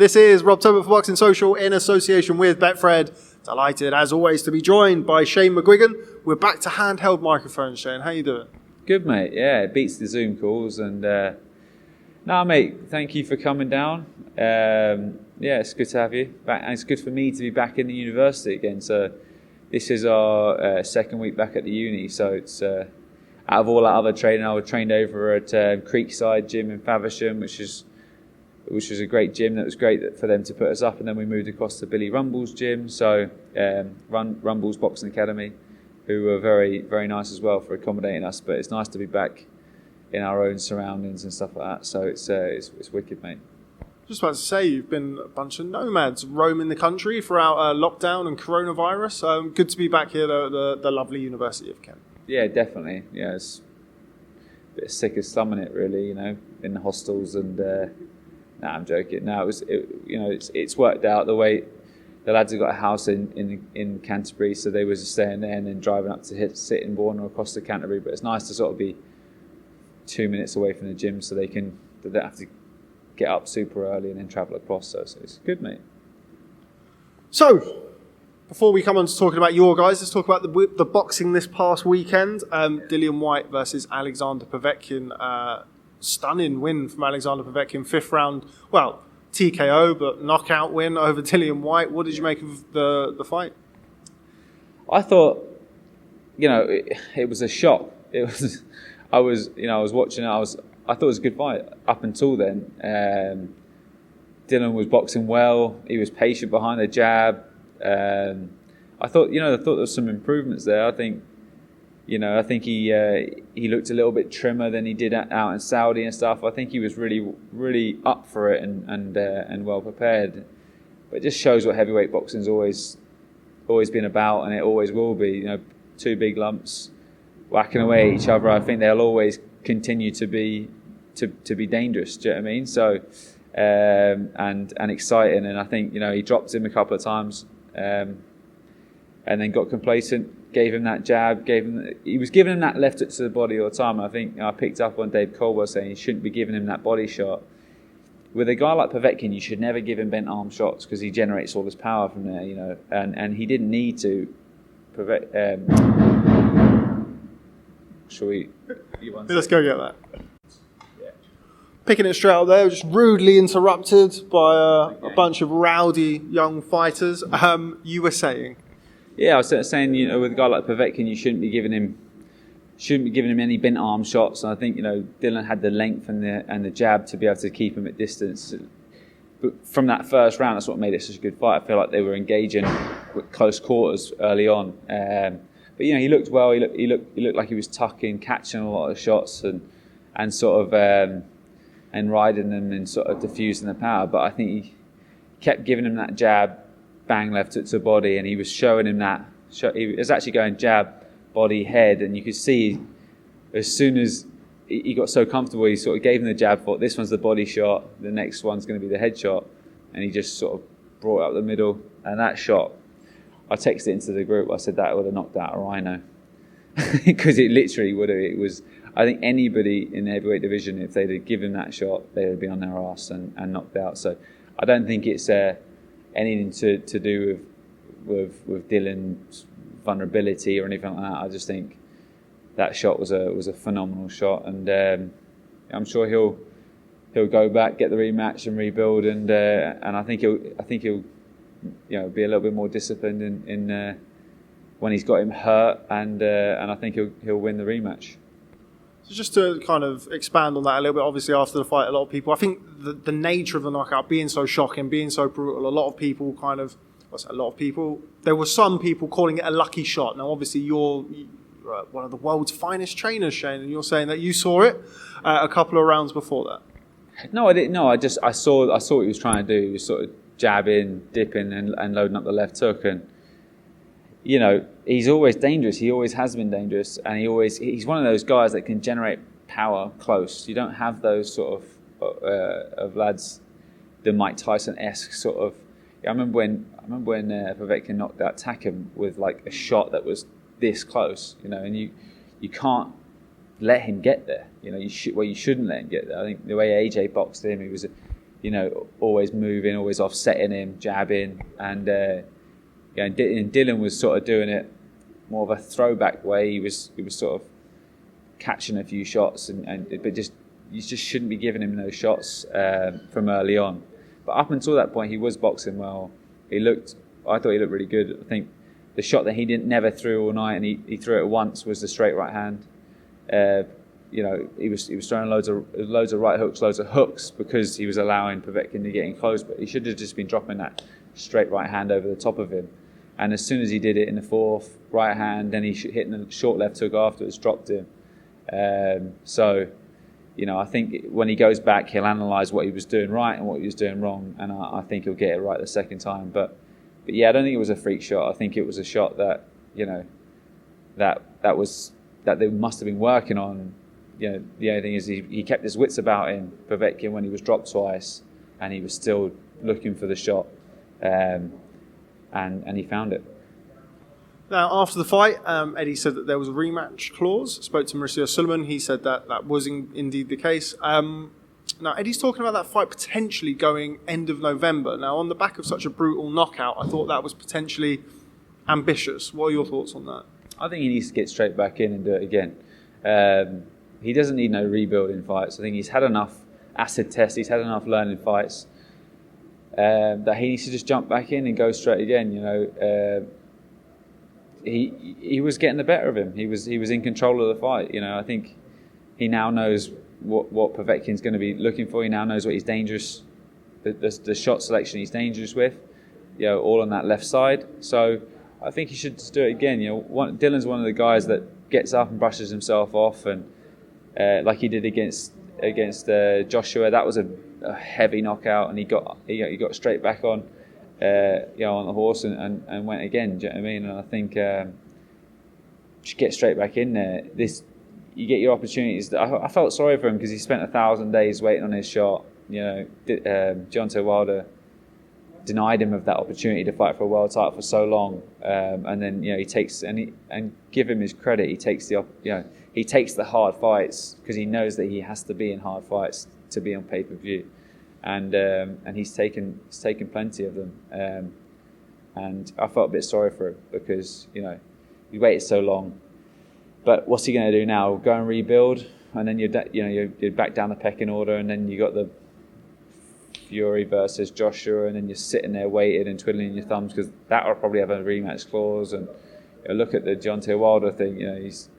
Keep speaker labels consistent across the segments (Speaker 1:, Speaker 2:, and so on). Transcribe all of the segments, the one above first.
Speaker 1: This is Rob Tobin for Boxing Social in association with Betfred. Delighted, as always, to be joined by Shane McGUIGAN. We're back to handheld microphones, Shane. How you doing?
Speaker 2: Good, mate. Yeah, it beats the Zoom calls. And no, mate, thank you for coming down. Yeah, it's good to have you back. And it's good for me to be back in the university again. So this is our second week back at the uni. So it's out of all that other training, I was trained over at Creekside Gym in Faversham, which was a great gym. That was great for them to put us up, and then we moved across to Billy Rumble's gym, so Rumble's Boxing Academy, who were very, very nice as well for accommodating us. But it's nice to be back in our own surroundings and stuff like that. So it's wicked, mate.
Speaker 1: Just about to say, you've been a bunch of nomads roaming the country throughout lockdown and coronavirus. Good to be back here at the lovely University of Kent. Yeah,
Speaker 2: definitely. Yeah, it's a bit sick of slumming it, really. You know, in the hostels and. Nah, I'm joking. No, it's worked out the way the lads have got a house in Canterbury, so they were just staying there and then driving up to Sittingbourne or across to Canterbury. But it's nice to sort of be 2 minutes away from the gym, so they don't have to get up super early and then travel across. So it's good, mate.
Speaker 1: So, before we come on to talking about your guys, let's talk about the boxing this past weekend. Whyte versus Alexander Povetkin. Stunning win from Alexander Povetkin, 5th round. Well, TKO, but knockout win over Whyte. What did you make of the fight?
Speaker 2: I thought, it was a shock. I was watching it. I thought it was a good fight up until then. Dylan was boxing well. He was patient behind the jab. I thought there was some improvements there. I think he looked a little bit trimmer than he did out in Saudi and stuff. I think he was really, really up for it and well prepared. But it just shows what heavyweight boxing's always been about, and it always will be. Two big lumps whacking away at each other. I think they'll always continue to be dangerous. Do you know what I mean? So and exciting. And I think he dropped him a couple of times, and then got complacent. Gave him that jab. He was giving him that left hook to the body all the time. I think I picked up on Dave Colwell saying he shouldn't be giving him that body shot. With a guy like Povetkin, you should never give him bent arm shots because he generates all this power from there. And he didn't need to. Shall we?
Speaker 1: Let's go get that. Yeah. Picking it straight up there, just rudely interrupted by a bunch of rowdy young fighters. You were saying.
Speaker 2: Yeah, I was saying, with a guy like Povetkin, you shouldn't be giving him any bent arm shots. And I think, Dylan had the length and the jab to be able to keep him at distance. But from that first round, that's what made it such a good fight. I feel like they were engaging with close quarters early on. But he looked well. He looked like he was tucking, catching a lot of shots and sort of and riding them and sort of diffusing the power. But I think he kept giving him that jab. Bang left it to body, and he was showing him that. He was actually going jab, body, head, and you could see as soon as he got so comfortable, he sort of gave him the jab, thought this one's the body shot, the next one's going to be the head shot, and he just sort of brought it up the middle. And that shot, I texted it into the group. I said that would have knocked out a RHINO because it literally would have. It was. I think anybody in the heavyweight division, if they'd have given that shot, they would be on their arse and knocked out. So I don't think it's anything to do with Dylan's vulnerability or anything like that. I just think that shot was a phenomenal shot, and I'm sure he'll go back, get the rematch, and rebuild, and I think he'll be a little bit more disciplined in when he's got him hurt, and I think he'll win the rematch.
Speaker 1: So just to kind of expand on that a little bit, obviously after the fight, a lot of people, I think the nature of the knockout being so shocking, being so brutal, a lot of people there were some people calling it a lucky shot. Now obviously you're one of the world's finest trainers, Shane, and you're saying that you saw it a couple of rounds before that.
Speaker 2: No, I didn't. No, I saw what he was trying to do. He was sort of jabbing, dipping and loading up the left hook, and he's always dangerous. He always has been dangerous, and he's one of those guys that can generate power close. You don't have those sort of lads, the Mike Tyson-esque sort of. I remember when Povetkin knocked out Takam with like a shot that was this close, and you can't let him get there. You shouldn't let him get there. I think the way AJ boxed him, always moving, always offsetting him, jabbing, and Dylan was sort of doing it more of a throwback way. He was sort of catching a few shots, but you just shouldn't be giving him those shots from early on. But up until that point, he was boxing well. I thought he looked really good. I think the shot that he never threw all night, and he threw it once, was the straight right hand. He was throwing loads of right hooks, loads of hooks, because he was allowing Povetkin to get in close. But he should have just been dropping that straight right hand over the top of him. And as soon as he did it in the fourth, right hand, then he hit the short left hook afterwards, dropped him. I think when he goes back, he'll analyse what he was doing right and what he was doing wrong, and I think he'll get it right the second time. But yeah, I don't think it was a freak shot. I think it was a shot that that they must have been working on. The only thing is he kept his wits about him, Povetkin, when he was dropped twice, and he was still looking for the shot, and he found it.
Speaker 1: Now, after the fight, Eddie said that there was a rematch clause. Spoke to Mauricio Sulaiman. He said that was indeed the case. Now, Eddie's talking about that fight potentially going end of November. Now, on the back of such a brutal knockout, I thought that was potentially ambitious. What are your thoughts on that?
Speaker 2: I think he needs to get straight back in and do it again. He doesn't need no rebuilding fights. I think he's had enough acid tests. He's had enough learning fights. That he needs to just jump back in and go straight again. He was getting the better of him. He was in control of the fight. I think he now knows what Povetkin's going to be looking for. He now knows what he's dangerous, the shot selection he's dangerous with. All on that left side. So I think he should just do it again. Dylan's one of the guys that gets up and brushes himself off, and like he did against Joshua, that was a heavy knockout, and he got straight back on. On the horse and went again. Do you know what I mean? And I think just get straight back in there. You get your opportunities. I felt sorry for him because he spent 1,000 days waiting on his shot. Deontay Wilder denied him of that opportunity to fight for a world title for so long, and then he takes and give him his credit. He takes the hard fights because he knows that he has to be in hard fights to be on pay-per-view. And he's taken plenty of them, and I felt a bit sorry for him because he waited so long. But what's he going to do now? Go and rebuild, and then you're back down the pecking order, and then you got the Fury versus Joshua, and then you're sitting there waiting and twiddling your thumbs because that will probably have a rematch clause. And look at the Deontay Wilder thing. He's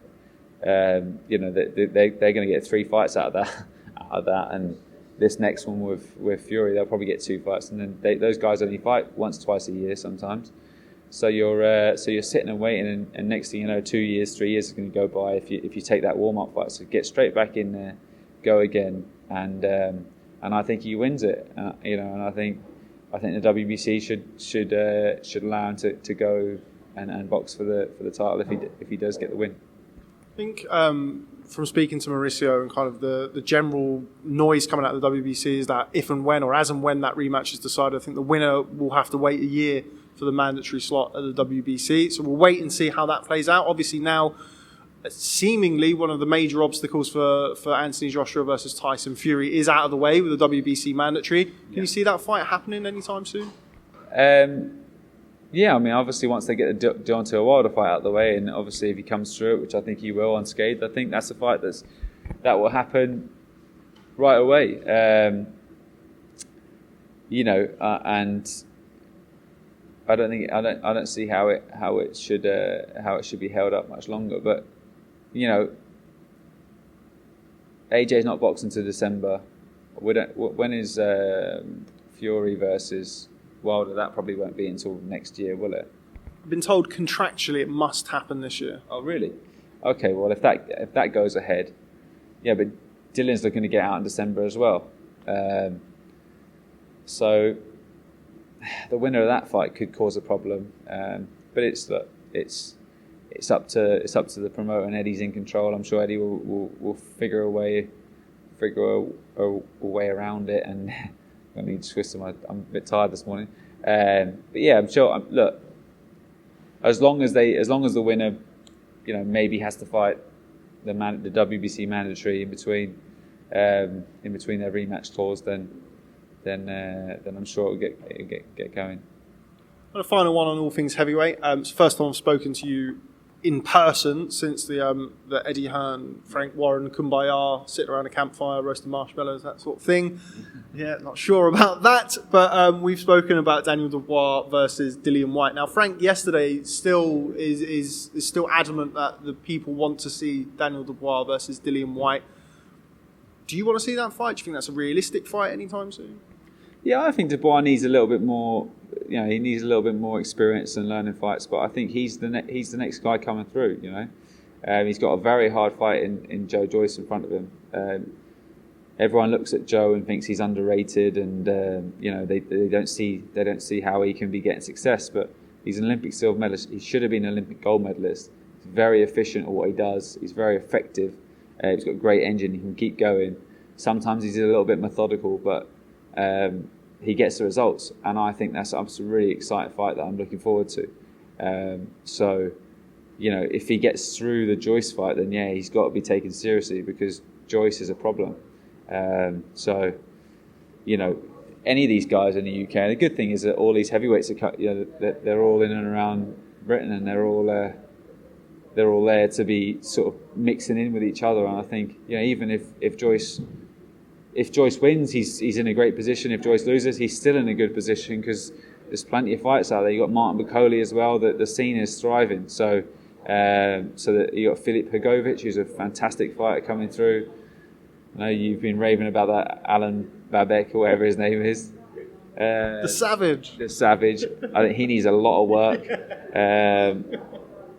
Speaker 2: they're going to get 3 fights out of that, and this next one with Fury, they'll probably get 2 fights, and then those guys only fight once, twice a year sometimes. So you're sitting and waiting, and next thing you know, 2 years, 3 years is going to go by if you take that warm up fight. So get straight back in there, go again, and I think he wins it. And I think the WBC should allow him to go and box for the title if he does get the win.
Speaker 1: I think from speaking to Mauricio and kind of the general noise coming out of the WBC is that if and when, or as and when that rematch is decided, I think the winner will have to wait a year for the mandatory slot at the WBC. So we'll wait and see how that plays out. Obviously now, seemingly one of the major obstacles for Anthony Joshua versus Tyson Fury is out of the way with the WBC mandatory. Can you see that fight happening anytime soon?
Speaker 2: Yeah, I mean, obviously once they get the Deontay Wilder fight out of the way, and obviously if he comes through it, which I think he will unscathed, I think that's a fight that will happen right away. And I don't see how it should be held up much longer. But AJ's not boxing to December. When is Fury versus Wilder? That probably won't be until next year, will it?
Speaker 1: I've been told contractually it must happen this year.
Speaker 2: Oh, really? Okay, well, if that goes ahead, yeah, but Dylan's looking to get out in December as well. So the winner of that fight could cause a problem. But it's up to the promoter, and Eddie's in control. I'm sure Eddie will figure a way around it, and I need to twist them. I'm a bit tired this morning, but yeah, I'm sure. Look, as long as the winner, maybe has to fight the WBC mandatory in between their rematch clause, then then I'm sure it'll get going.
Speaker 1: And a final one on all things heavyweight. It's the first time I've spoken to you in person since the Eddie Hearn, Frank Warren, Kumbaya, sitting around a campfire, roasting marshmallows, that sort of thing. Yeah, not sure about that, but we've spoken about Daniel Dubois versus Dillian Whyte. Now, Frank yesterday still is still adamant that the people want to see Daniel Dubois versus Dillian Whyte. Do you want to see that fight? Do you think that's a realistic fight anytime soon?
Speaker 2: Yeah, I think Dubois needs a little bit more. He needs a little bit more experience and learning fights. But I think he's the next guy coming through. He's got a very hard fight in Joe Joyce in front of him. Everyone looks at Joe and thinks he's underrated, and they don't see how he can be getting success. But he's an Olympic silver medalist. He should have been an Olympic gold medalist. He's very efficient at what he does. He's very effective. He's got a great engine. He can keep going. Sometimes he's a little bit methodical, but he gets the results, and I think that's a really exciting fight that I'm looking forward to. If he gets through the Joyce fight, then yeah, he's got to be taken seriously because Joyce is a problem. Any of these guys in the UK, the good thing is that all these heavyweights are, they're all in and around Britain, and they're all there to be sort of mixing in with each other. And I think even if Joyce wins, he's in a great position. If Joyce loses, he's still in a good position because there's plenty of fights out there. You got Martin Bacoli as well. That the scene is thriving. So that you got Filip Hrgovic, who's a fantastic fighter coming through. I know you've been raving about that Alan Babek or whatever his name is.
Speaker 1: The Savage.
Speaker 2: The Savage. I think he needs a lot of work.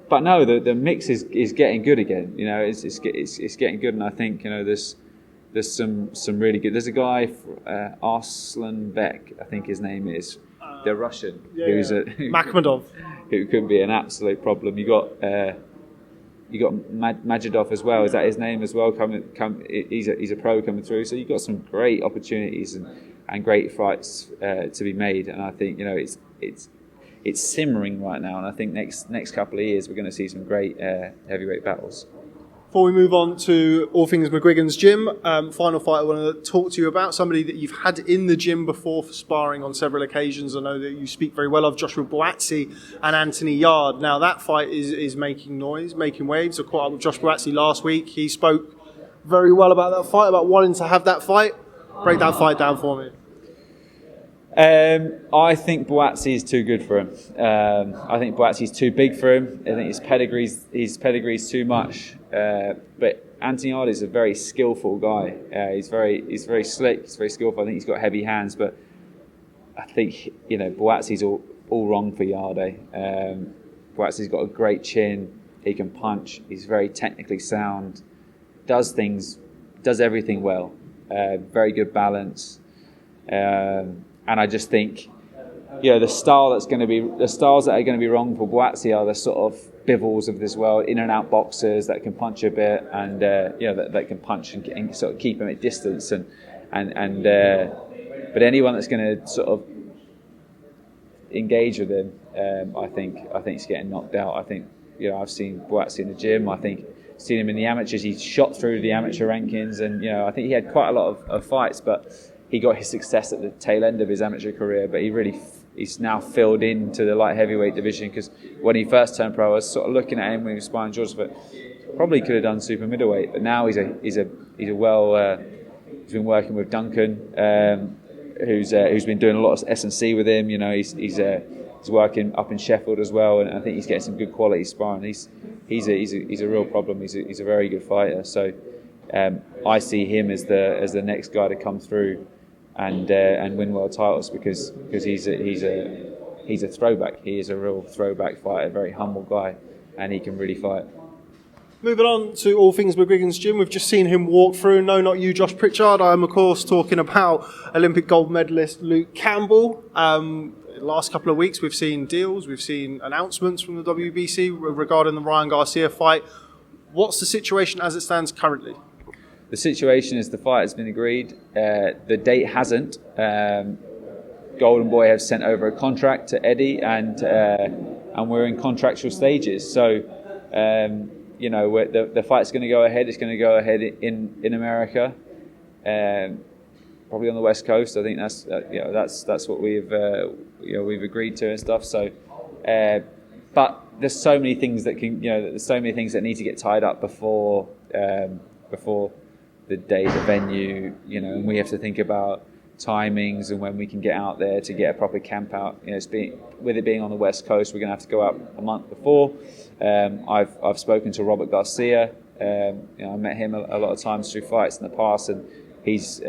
Speaker 2: But no, the mix is getting good again. It's getting good, and I think there's some really good. There's a guy, Arslan Bek, I think his name is, the Russian, who's
Speaker 1: Makhmadov,
Speaker 2: who could be an absolute problem. You got Majidov as well. Is that his name as well? He's a pro coming through. So you've got some great opportunities and great fights to be made. And I think it's simmering right now. And I think next couple of years we're going to see some great heavyweight battles.
Speaker 1: Before we move on to all things McGUIGAN's gym, final fight I want to talk to you about, somebody that you've had in the gym before for sparring on several occasions. I know that you speak very well of Joshua Buatsi and Anthony Yarde. Now that fight is making noise, making waves. I caught up with Josh Buatsi last week. He spoke very well about that fight, about wanting to have that fight. Break that fight down for me.
Speaker 2: I think Buatsi is too good for him. I think Buatsi is too big for him. I think his pedigree's too much. But Anthony Yarde is a very skillful guy. He's very slick. He's very skillful. I think he's got heavy hands. But I think Buatsi's all wrong for Yarde. Buatsi's got a great chin. He can punch. He's very technically sound. Does everything well. Very good balance. And I just think, the styles that are going to be wrong for Buatsi are the sort of bivels of this world, in and out boxers that can punch a bit, and that can punch and sort of keep him at distance, but anyone that's going to sort of engage with him, I think he's getting knocked out. I think I've seen Buatsi in the gym. I think seen him in the amateurs. He's shot through the amateur rankings, and I think he had quite a lot of fights, but he got his success at the tail end of his amateur career, but he's now filled into the light heavyweight division, because when he first turned pro, I was sort of looking at him when he was sparring George, but probably could have done super middleweight. But now he's been working with Duncan, who's been doing a lot of S&C with him. He's working up in Sheffield as well, and I think he's getting some good quality sparring. He's a real problem. He's a very good fighter. So I see him as the next guy to come through and win world titles, because he's a throwback. He is a real throwback fighter, a very humble guy, and he can really fight.
Speaker 1: Moving on to all things McGUIGAN's gym, we've just seen him walk through. No, not you, Josh Pritchard. I am, of course, talking about Olympic gold medalist Luke Campbell. Last couple of weeks, we've seen deals, we've seen announcements from the WBC regarding the Ryan Garcia fight. What's the situation as it stands currently?
Speaker 2: The situation is the fight has been agreed. The date hasn't. Golden Boy have sent over a contract to Eddie, and we're in contractual stages. So, the fight's going to go ahead. It's going to go ahead in America. probably on the West Coast. I think that's that's what we've agreed to and stuff. So, but there's so many things that there's so many things that need to get tied up before the day, the venue, and we have to think about timings and when we can get out there to get a proper camp out. With it being on the West Coast, we're going to have to go out a month before. I've spoken to Robert Garcia. I met him a lot of times through fights in the past, and he's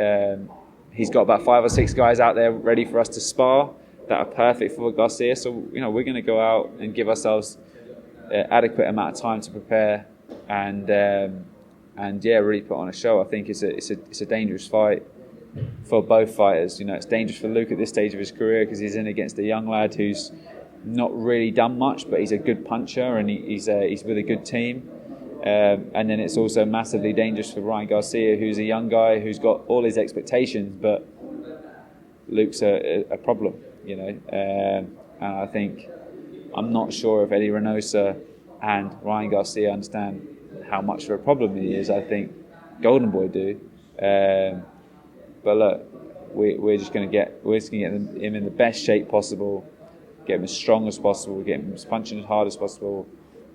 Speaker 2: got about 5 or 6 guys out there ready for us to spar that are perfect for Garcia. So we're going to go out and give ourselves adequate amount of time to prepare and really put on a show. I think it's a dangerous fight for both fighters. It's dangerous for Luke at this stage of his career because he's in against a young lad who's not really done much, but he's a good puncher and he's with a good team. And then it's also massively dangerous for Ryan Garcia, who's a young guy who's got all his expectations, but Luke's a problem, and I think I'm not sure if Eddie Reynosa and Ryan Garcia understand how much of a problem he is. I think Golden Boy do, but look, we're just going to get him in the best shape possible, get him as strong as possible, get him punching as hard as possible.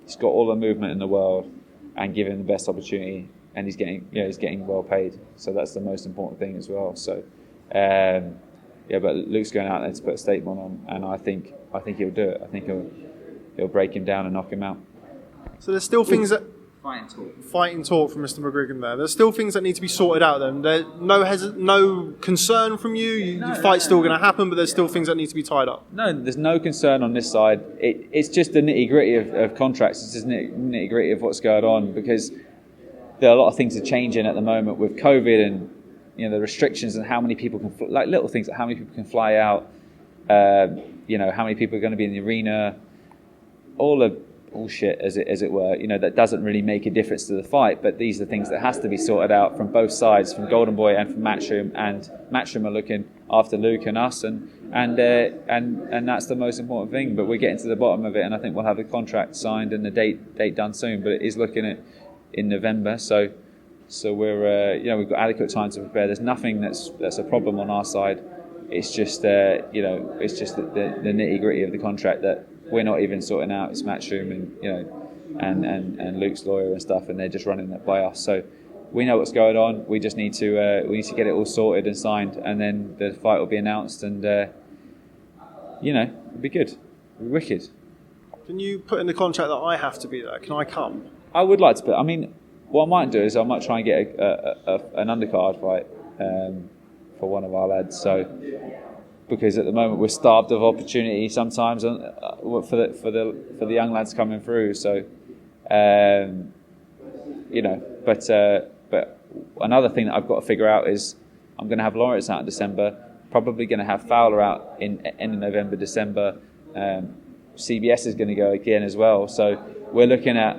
Speaker 2: He's got all the movement in the world, and give him the best opportunity, and he's getting well paid. So that's the most important thing as well. So, but Luke's going out there to put a statement on, and I think he'll do it. I think he'll break him down and knock him out.
Speaker 1: So there's still things that
Speaker 2: fighting
Speaker 1: talk from Mr. McGUIGAN there. There's still things that need to be sorted out. Then there's no concern from you. The fight's still going to happen, but there's still things that need to be tied up.
Speaker 2: No, there's no concern on this side. It's just the nitty gritty of contracts. It's just nitty gritty of what's going on, because there are a lot of things are changing at the moment with COVID and the restrictions and how many people can little things like how many people can fly out. How many people are going to be in the arena. All the bullshit, as it were, that doesn't really make a difference to the fight, but these are things that has to be sorted out from both sides, from Golden Boy and from Matchroom, and Matchroom are looking after Luke and us, and that's the most important thing. But we're getting to the bottom of it, and I think we'll have the contract signed and the date done soon. But it is looking at in November, so we're we've got adequate time to prepare. There's nothing that's a problem on our side. It's just it's just the nitty gritty of the contract that we're not even sorting out. It's Matchroom and Luke's lawyer and stuff, and they're just running that by us. So we know what's going on. We just need to get it all sorted and signed, and then the fight will be announced, and it'll be good, it'll be wicked.
Speaker 1: Can you put in the contract that I have to be there? Can I come?
Speaker 2: I would like to, but what I might do is I might try and get an undercard fight for one of our lads. So. Because at the moment we're starved of opportunity sometimes for the young lads coming through. So, but another thing that I've got to figure out is I'm going to have Lawrence out in December. Probably going to have Fowler out in November, December. CBS is going to go again as well. So we're looking at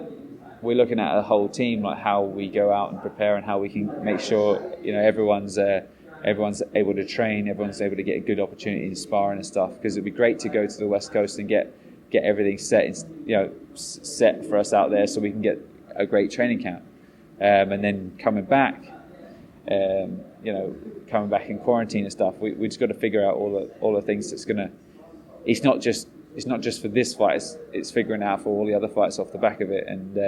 Speaker 2: a whole team, like how we go out and prepare and how we can make sure everyone's able to train, everyone's able to get a good opportunity in sparring and stuff, because it'd be great to go to the West Coast and get everything set for us out there, so we can get a great training camp, and then coming back in quarantine and stuff. We just got to figure out all the things that's gonna. It's not just for this fight. It's figuring out for all the other fights off the back of it, and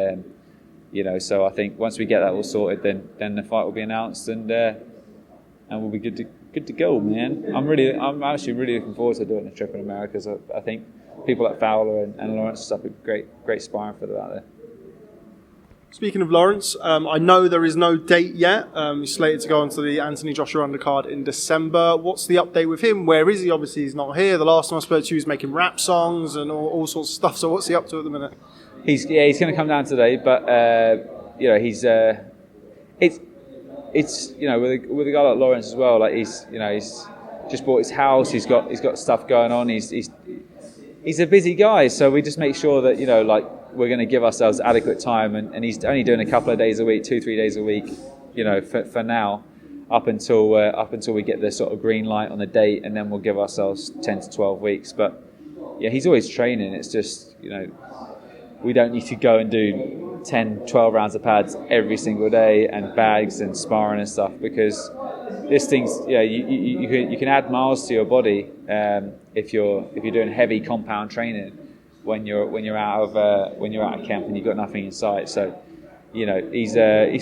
Speaker 2: So I think once we get that all sorted, then the fight will be announced, and we'll be good to go, man. I'm actually really looking forward to doing the trip in America. So I think people like Fowler and Lawrence and stuff are great sparring for them out there.
Speaker 1: Speaking of Lawrence, I know there is no date yet. He's slated to go onto the Anthony Joshua undercard in December. What's the update with him? Where is he? Obviously, he's not here. The last time I spoke to you, he was making rap songs and all sorts of stuff. So what's he up to at the minute?
Speaker 2: He's going to come down today, but it's with a guy like Lawrence as well. Like he's just bought his house. He's got stuff going on. He's a busy guy. So we just make sure that we're going to give ourselves adequate time. And he's only doing a couple of days a week, 2-3 days a week. For now, up until we get the sort of green light on the date, and then we'll give ourselves 10 to 12 weeks. But yeah, he's always training. It's just we don't need to go and do 10, 12 rounds of pads every single day and bags and sparring and stuff, because this thing's you can add miles to your body if you're doing heavy compound training when you're out of camp and you've got nothing in sight. So he's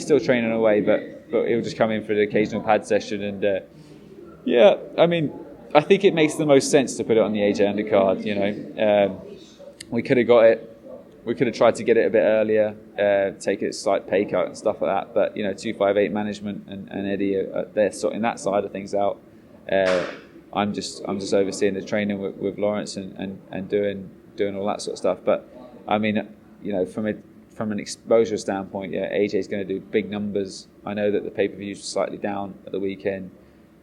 Speaker 2: still training away, but he'll just come in for the occasional pad session. And I mean, I think it makes the most sense to put it on the AJ undercard. We could have got it. We could have tried to get it a bit earlier, take a slight pay cut and stuff like that. But 258 management and Eddie, they're sorting that side of things out. I'm just overseeing the training with Lawrence and doing all that sort of stuff. But I mean, from an exposure standpoint, AJ's going to do big numbers. I know that the pay-per-views were slightly down at the weekend.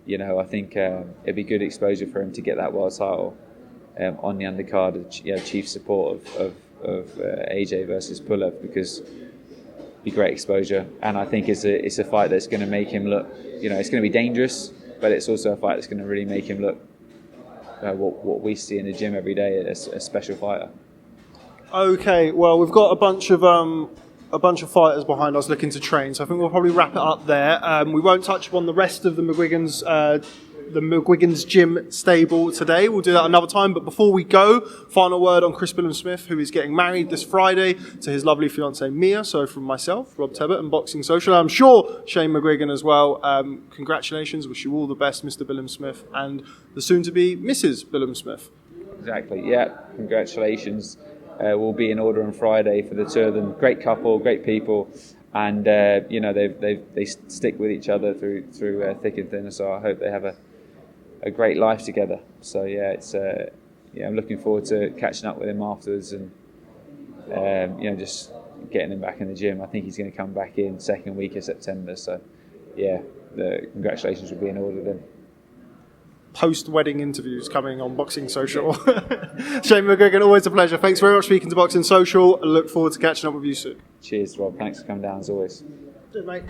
Speaker 2: I think it'd be good exposure for him to get that world title on the undercard, chief support of AJ versus Pulev, because it'd be great exposure. And I think it's a fight that's going to make him look, it's going to be dangerous, but it's also a fight that's going to really make him look what we see in the gym every day, a special fighter. Okay, well, we've got a bunch of fighters behind us looking to train, so I think we'll probably wrap it up there. We won't touch upon the rest of the McGUIGAN's gym stable today. We'll do that another time. But before we go, final word on Chris Billum-Smith, who is getting married this Friday to his lovely fiancée Mia. So from myself, Rob Tebbett, and Boxing Social, I'm sure Shane McGUIGAN as well. Congratulations. Wish you all the best, Mr. Billum-Smith, and the soon-to-be Mrs. Billum-Smith. Exactly. Yeah. Congratulations. Will be in order on Friday for the two of them. Great couple, great people. And they stick with each other through thick and thin. So I hope they have a great life together. So I'm looking forward to catching up with him afterwards and just getting him back in the gym. I think he's going to come back in second week of September. So the congratulations will be in order then. Post-wedding interviews coming on Boxing Social. Shane McGUIGAN, always a pleasure. Thanks very much for speaking to Boxing Social. I look forward to catching up with you soon. Cheers, Rob. Thanks for coming down as always. Cheers, mate.